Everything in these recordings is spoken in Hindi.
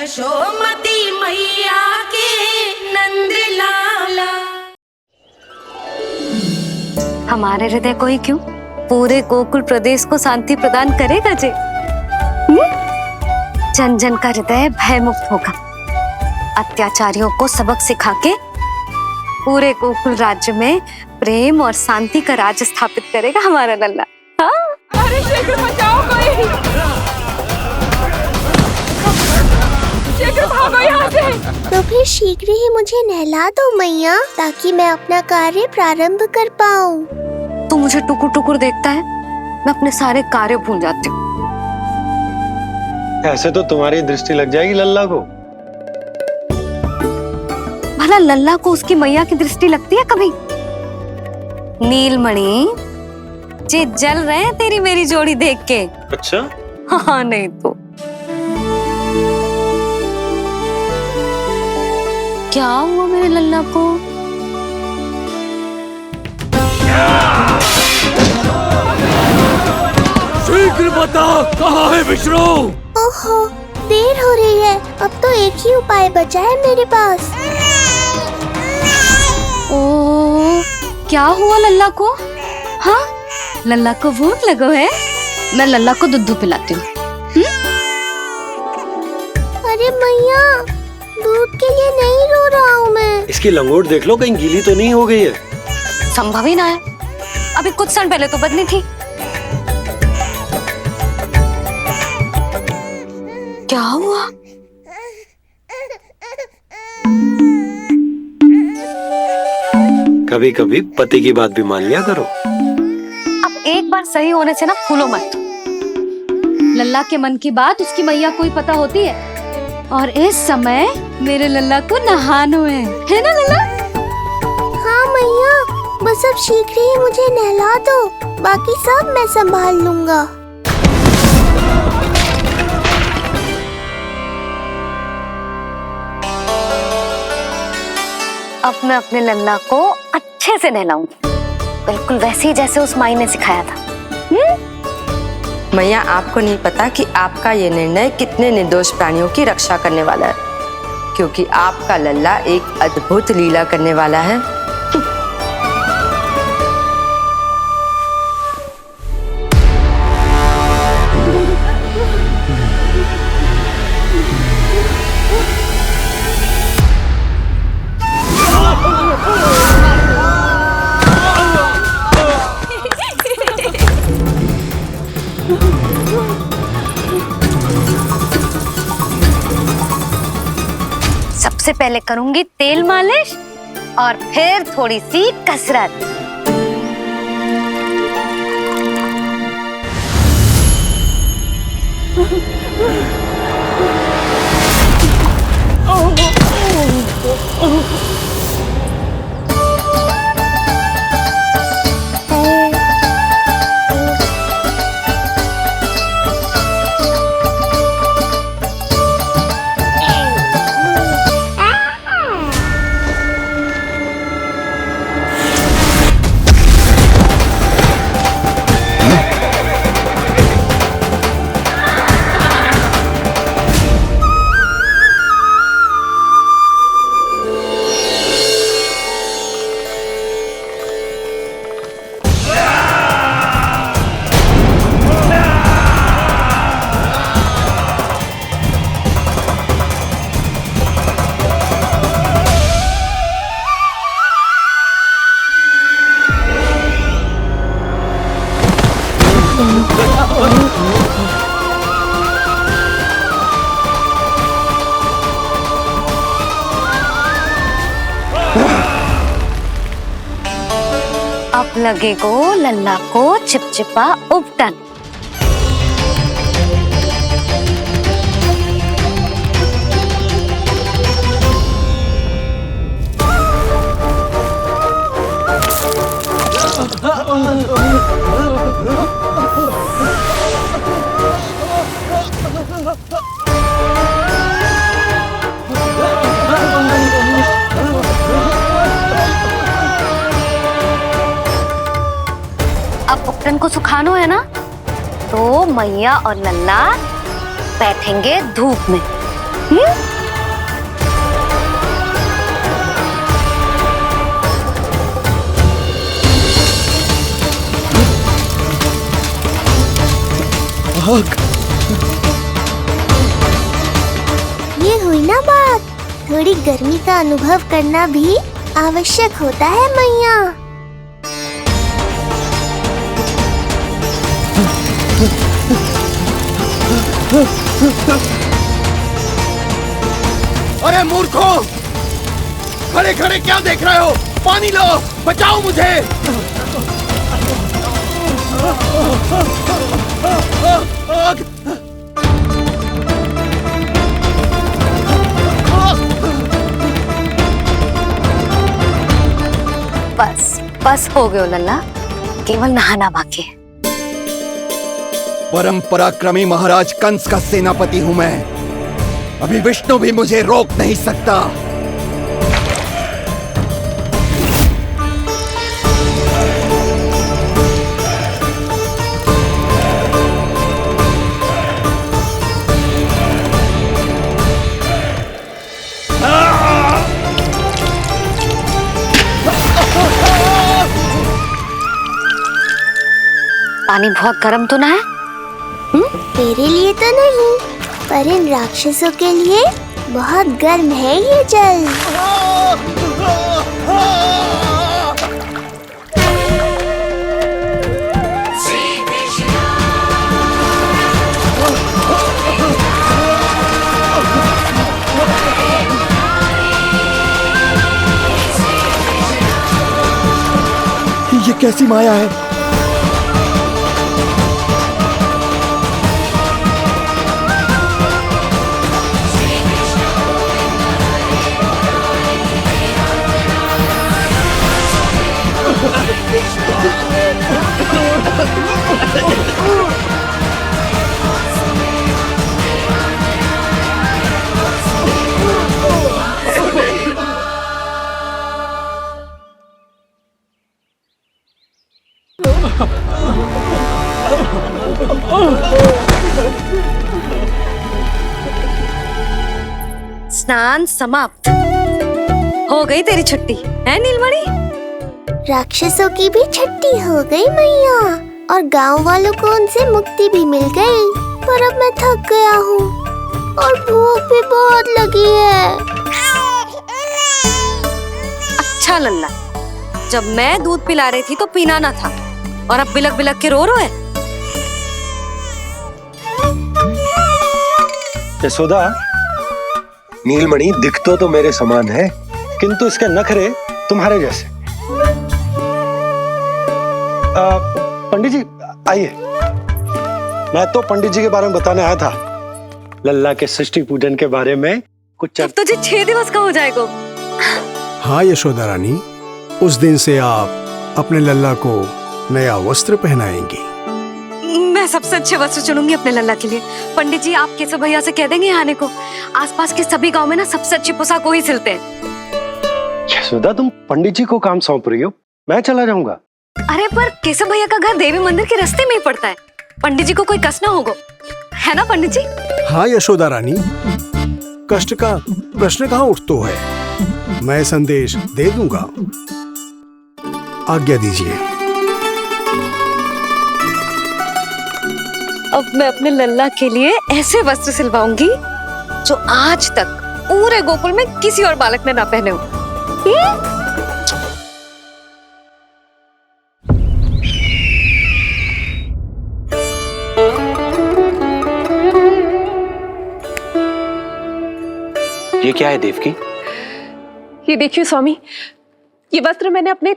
यशोमती मैया के नंद लाला। हमारे हृदय को ही क्यों, पूरे गोकुल प्रदेश को शांति प्रदान करेगा जे। जन जन का हृदय भयमुक्त होगा, अत्याचारियों को सबक सिखा के पूरे गोकुल राज्य में प्रेम और शांति का राज स्थापित करेगा हमारा लल्ला। हाँ? अरे शीघ्र बचाओ कोई, शीघ्र भागो यहाँ से। तो फिर शीघ्र ही मुझे नहला दो मैया, ताकि मैं अपना कार्य प्रारंभ कर पाऊँ। तू मुझे टुकुर टुकुर देखता है, मैं अपने सारे कार्य भूल जाती हूँ। ऐसे तो तुम्हारी दृष्टि लग जाएगी लल्ला को। भला लल्ला को उसकी मैया की दृष्टि लगती है कभी? नीलमणि, जे जल रहे हैं तेरी मेरी जोड़ी देख के। अच्छा? हाँ नहीं तो क्या हुआ मेरे लल्ला को? शीघ्र बता, कहाँ है विष्णु? ओहो, देर हो रही है। अब तो एक ही उपाय बचा है मेरे पास। ओ, क्या हुआ लल्ला को? हाँ, लल्ला को भूख लगो है? मैं लल्ला को दूध पिलाती हूँ। अरे मैया, दूध के लिए नहीं रो रहा हूँ मैं। इसकी लंगोट देख लो, कहीं गीली तो नहीं हो गई है। संभव ही ना है, अभी कुछ क्षण पहले तो बदली थी। क्या हुआ? कभी कभी पति की बात भी मान लिया करो। अब एक बार सही होने से ना फूलो मत। लल्ला के मन की बात उसकी मैया को ही पता होती है, और इस समय मेरे लल्ला को नहानो है ना लल्ला? हाँ मैया, बस अब शीघ्र ही मुझे नहला दो, बाकी सब मैं संभाल लूँगा। अब मैं अपने लल्ला को अच्छे से नहलाऊंगी, बिल्कुल वैसे ही जैसे उस माई ने सिखाया था। मैया, आपको नहीं पता कि आपका ये निर्णय कितने निर्दोष प्राणियों की रक्षा करने वाला है, क्योंकि आपका लल्ला एक अद्भुत लीला करने वाला है। सबसे पहले करूंगी तेल मालिश और फिर थोड़ी सी कसरत। अब लगेगो लल्ला को चिपचिपा उपटन। अब उपटन को सुखानो है ना, तो मैया और लल्ला बैठेंगे धूप में ये हुई ना बात। थोड़ी गर्मी का अनुभव करना भी आवश्यक होता है मैया। अरे मूर्खों, खड़े खड़े क्या देख रहे हो? पानी लो, बचाओ मुझे। बस बस हो गयो लल्ला, केवल नहाना बाकी है। परम पराक्रमी महाराज कंस का सेनापति हूं मैं। अभी विष्णु भी मुझे रोक नहीं सकता। पानी बहुत गर्म तो ना है? तेरे लिए तो नहीं, पर इन राक्षसों के लिए बहुत गर्म है ये जल। ये कैसी माया है? स्नान समाप्त। हो गई तेरी छुट्टी है नीलमणि? राक्षसों की भी छुट्टी हो गई मैया, और गांव वालों को उनसे मुक्ति भी मिल गई। पर अब मैं थक गया हूँ और भूख भी बहुत लगी है। अच्छा लल्ला, जब मैं दूध पिला रही थी तो पीना ना था, और अब बिलक बिलक के रो है। यशोदा, नीलमणि दिखतो तो मेरे समान है, किंतु इसके नखरे तुम्हारे जैसे। पंडित जी आइए। मैं तो पंडित जी के बारे में बताने आया था, लल्ला के सृष्टि पूजन के बारे में कुछ। अब तो जी 6 दिवस का हो जाएगा। हाँ यशोदा रानी, उस दिन से आप अपने लल्ला को नया वस्त्र पहनाएंगी। मैं सबसे अच्छे वस्त्र चुनूंगी अपने लल्ला के लिए। पंडित जी आप केशव भैया से कह देंगे आने को। आसपास के सभी गांव में ना सबसे अच्छी पोशाक वही सिलते हैं। यशोदा, तुम पंडित जी को काम सौंप रही हो, मैं चला जाऊंगा। अरे पर केशव भैया का घर देवी मंदिर के रास्ते में ही पड़ता है, पंडित जी को कोई कष्ट ना होगा, है ना पंडित जी? हाँ यशोदा रानी, कष्ट का प्रश्न कहाँ उठतो है। मैं संदेश दे दूंगा। आज्ञा दीजिए। अब मैं अपने लल्ला के लिए ऐसे वस्त्र सिलवाऊंगी जो आज तक पूरे गोकुल में किसी और बालक ने ना पहने हो। ये क्या है देवकी? ये देखिए स्वामी, ये वस्त्र मैंने अपने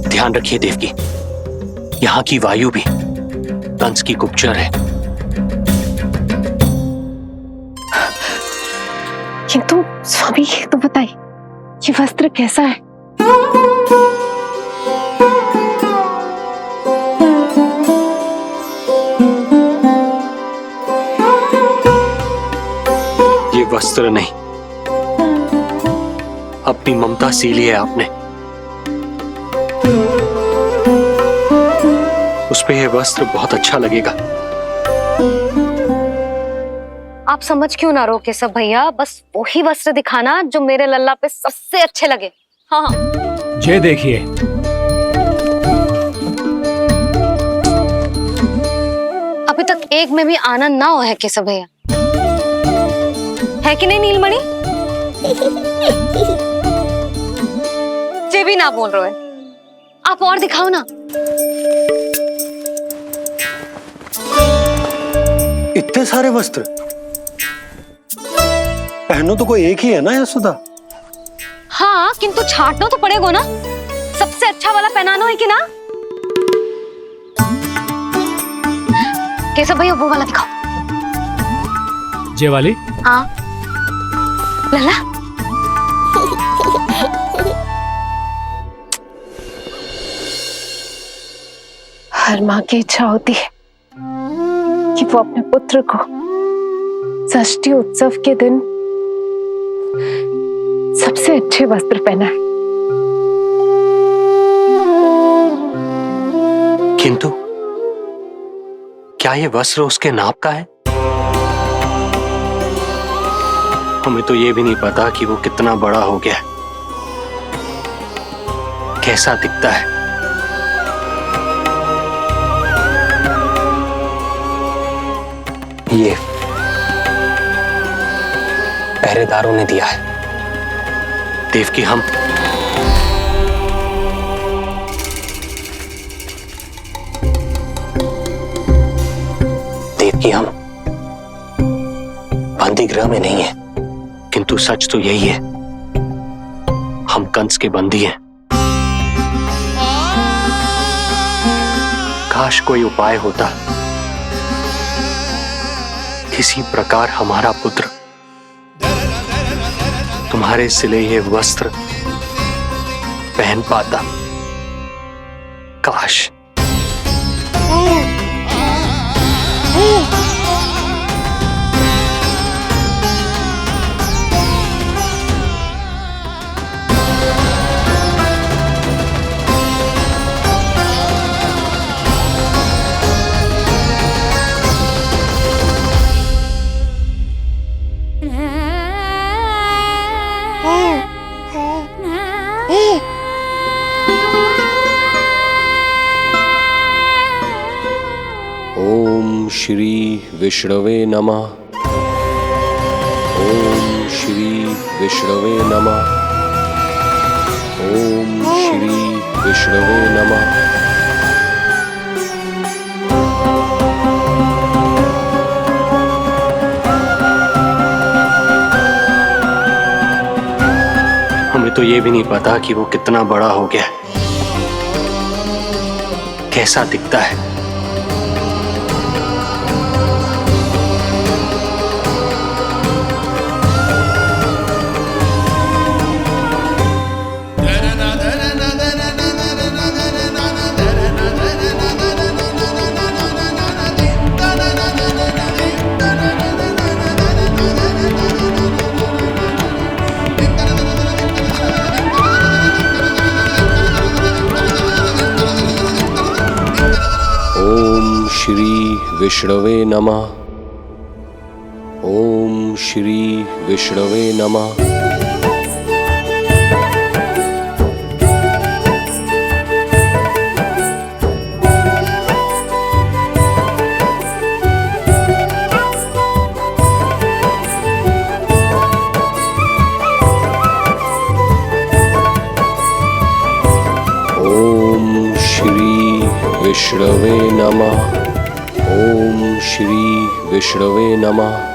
ध्यान रखिए देवकी, यहाँ की वायु भी कंस की गुप्तचर है। किंतु स्वामी ये तो बताइए, ये वस्त्र कैसा है? ये वस्त्र नहीं, अपनी ममता सी ली है आपने। पे ये वस्त्र बहुत अच्छा लगेगा। आप समझ क्यों ना रहो केशव भैया, बस वही वस्त्र दिखाना जो मेरे लल्ला पे सबसे अच्छे लगे। हाँ ये देखिए, अभी तक एक में भी आनंद ना हो है केशव भैया, है कि नहीं नीलमणि? ये भी ना बोल रहे हो, आप और दिखाओ ना। इतने सारे वस्त्र पहनो तो कोई एक ही है ना यशोदा? हाँ, किंतु छांटना तो पड़ेगा ना, सबसे अच्छा वाला पहनाना है कि ना? केशव भैया वो वाला दिखाओ। ये वाली? हाँ लल्ला, हर माँ की इच्छा होती है कि वो अपने पुत्र को षष्ठी उत्सव के दिन सबसे अच्छे वस्त्र पहनाए। किंतु क्या ये वस्त्र उसके नाप का है? हमें तो ये भी नहीं पता कि वो कितना बड़ा हो गया, कैसा दिखता है। ये पहरेदारों ने दिया है। देवकी, हम बंदी गृह में नहीं है, किंतु सच तो यही है, हम कंस के बंदी हैं। काश कोई उपाय होता, किसी प्रकार हमारा पुत्र तुम्हारे सिले ये वस्त्र पहन पाता। काश। ओम श्री विष्णवे नमः। ओम श्री विष्णवे नमः। ओम श्री विष्णवे नमः। हमें तो ये भी नहीं पता कि वो कितना बड़ा हो गया, कैसा दिखता है। ओम श्री विष्णवे नमः। ओम श्री विष्णवे नमः। ओम श्री विष्णवे नमः। ओम श्री विष्णवे नमः।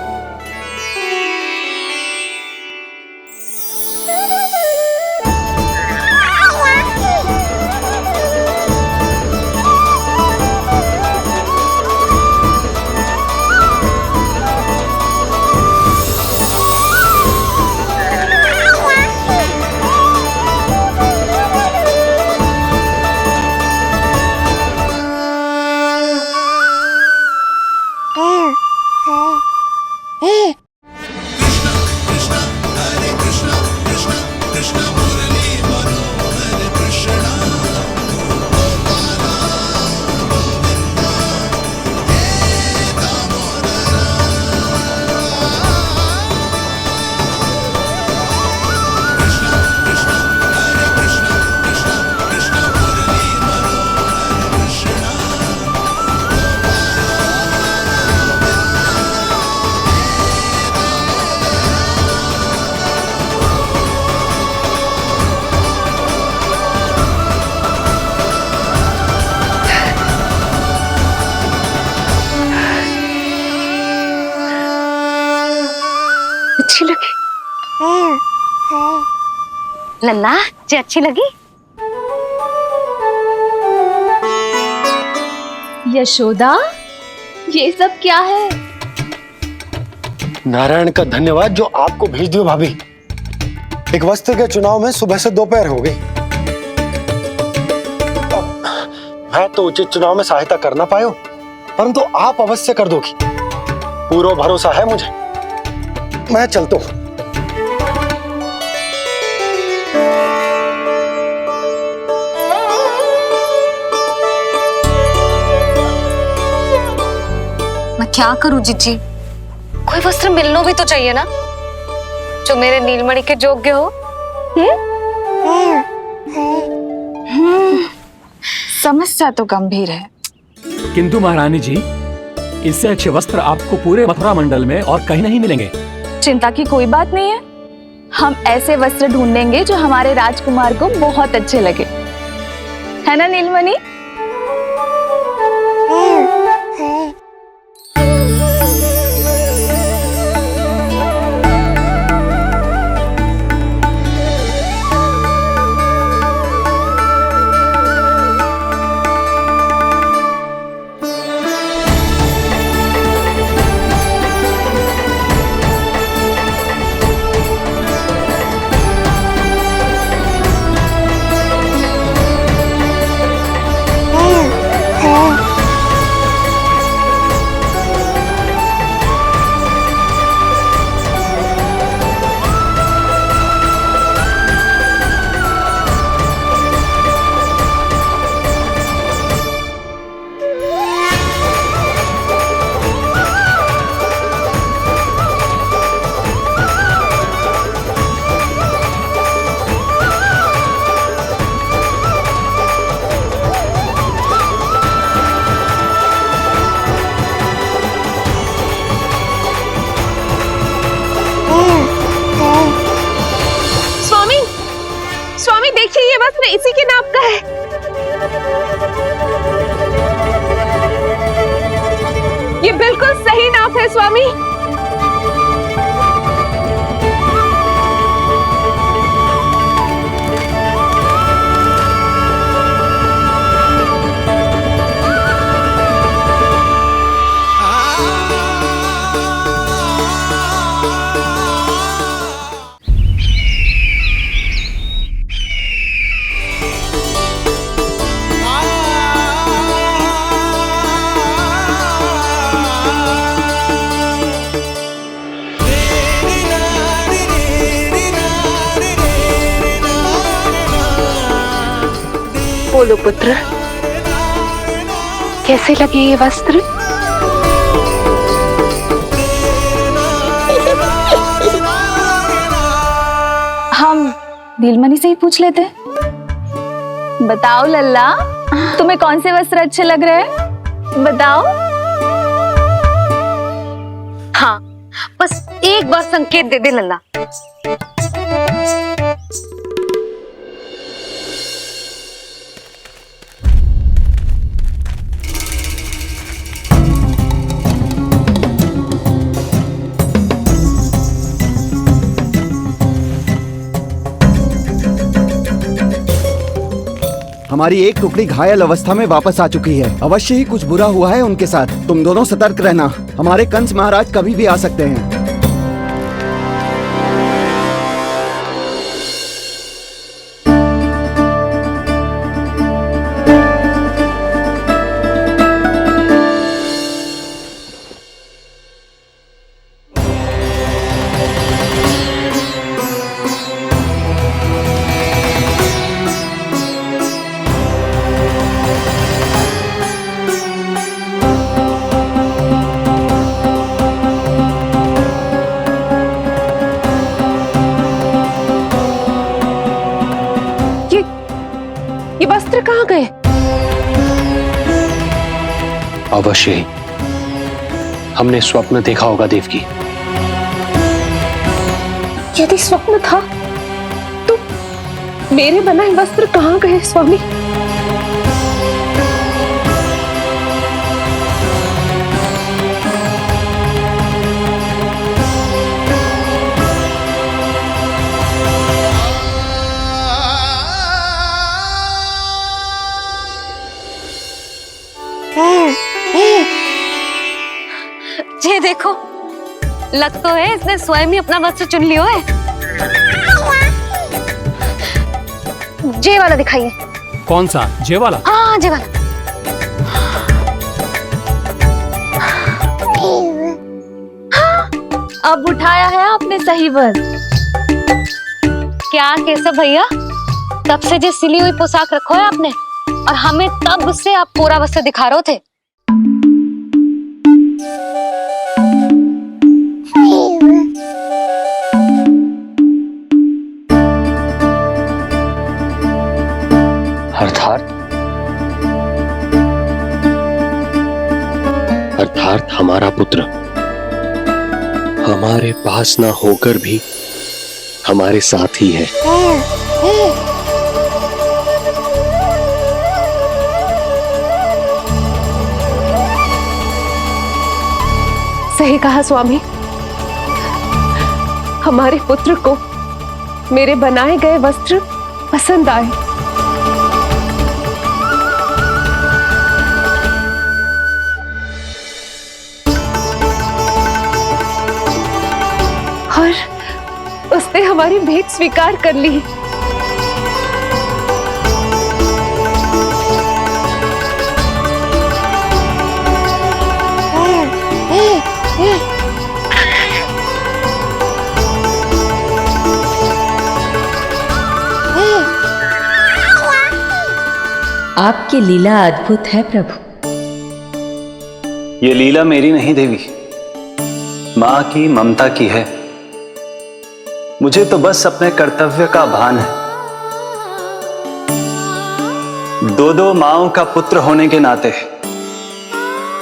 लल्ला जी अच्छी लगी? यशोदा, ये सब क्या है? नारायण का धन्यवाद जो आपको भेज दियो भाभी। एक वस्त्र के चुनाव में सुबह से दोपहर हो गई। मैं तो उचित चुनाव में सहायता कर ना पायो, परंतु आप अवश्य कर दोगी, पूरा भरोसा है मुझे। मैं चलता हूं। मैं क्या करूं जीजी? कोई वस्त्र मिलना भी तो चाहिए ना जो मेरे नीलमणि के योग्य हो। समस्या तो गंभीर है। किंतु महारानी जी, इससे अच्छे वस्त्र आपको पूरे मथुरा मंडल में और कहीं नहीं मिलेंगे। चिंता की कोई बात नहीं है, हम ऐसे वस्त्र ढूंढेंगे जो हमारे राजकुमार को बहुत अच्छे लगे, है ना नीलमणि? स्वामी देखिए, ये वस्त्र इसी के नाप का है। ये बिल्कुल सही नाप है स्वामी। बोलो पुत्र, कैसे लगे ये वस्त्र? हम नीलमणि से ही पूछ लेते। बताओ लल्ला, तुम्हें कौन से वस्त्र अच्छे लग रहे हैं? बताओ। हाँ, बस एक बार संकेत दे दे लल्ला। हमारी एक टुकड़ी घायल अवस्था में वापस आ चुकी है। अवश्य ही कुछ बुरा हुआ है उनके साथ। तुम दोनों सतर्क रहना, हमारे कंस महाराज कभी भी आ सकते हैं। ये वस्त्र कहाँ गए? अवश्य ही हमने स्वप्न देखा होगा देवकी। यदि स्वप्न था तो मेरे बनाए वस्त्र कहाँ गए स्वामी? ये देखो, लग तो है इसने स्वयं ही अपना वस्त्र चुन लियो है। जे वाला दिखाइए। कौन सा? जे वाला? हाँ, जे वाला। अब उठाया है आपने सही वस्त्र। क्या केशव भैया, तब से जो सिली हुई पोशाक रखो है आपने, और हमें तब से आप पूरा वस्त्र दिखा रहे थे। अर्थात हमारा पुत्र हमारे पास ना होकर भी हमारे साथ ही है। सही कहा स्वामी, हमारे पुत्र को मेरे बनाए गए वस्त्र पसंद आए। और उसने हमारी भेंट स्वीकार कर ली। आपकी लीला अद्भुत है प्रभु। ये लीला मेरी नहीं देवी, मां की ममता की है। मुझे तो बस अपने कर्तव्य का भान है। दो माओं का पुत्र होने के नाते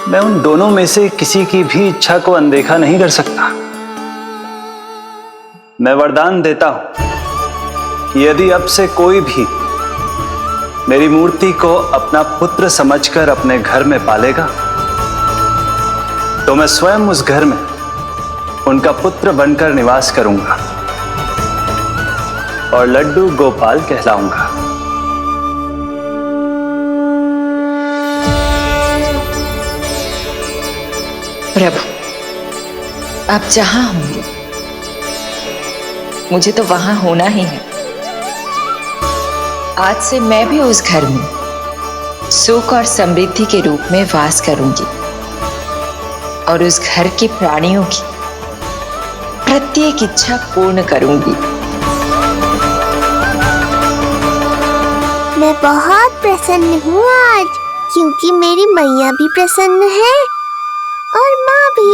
मैं उन दोनों में से किसी की भी इच्छा को अनदेखा नहीं कर सकता। मैं वरदान देता हूं कि यदि अब से कोई भी मेरी मूर्ति को अपना पुत्र समझकर अपने घर में पालेगा, तो मैं स्वयं उस घर में उनका पुत्र बनकर निवास करूंगा और लड्डू गोपाल कहलाऊंगा। प्रभु, आप जहां होंगे मुझे तो वहां होना ही है। आज से मैं भी उस घर में सुख और समृद्धि के रूप में वास करूंगी और उस घर के प्राणियों की प्रत्येक इच्छा पूर्ण करूंगी। मैं बहुत प्रसन्न हूँ आज, क्योंकि मेरी मैया भी प्रसन्न है और माँ भी।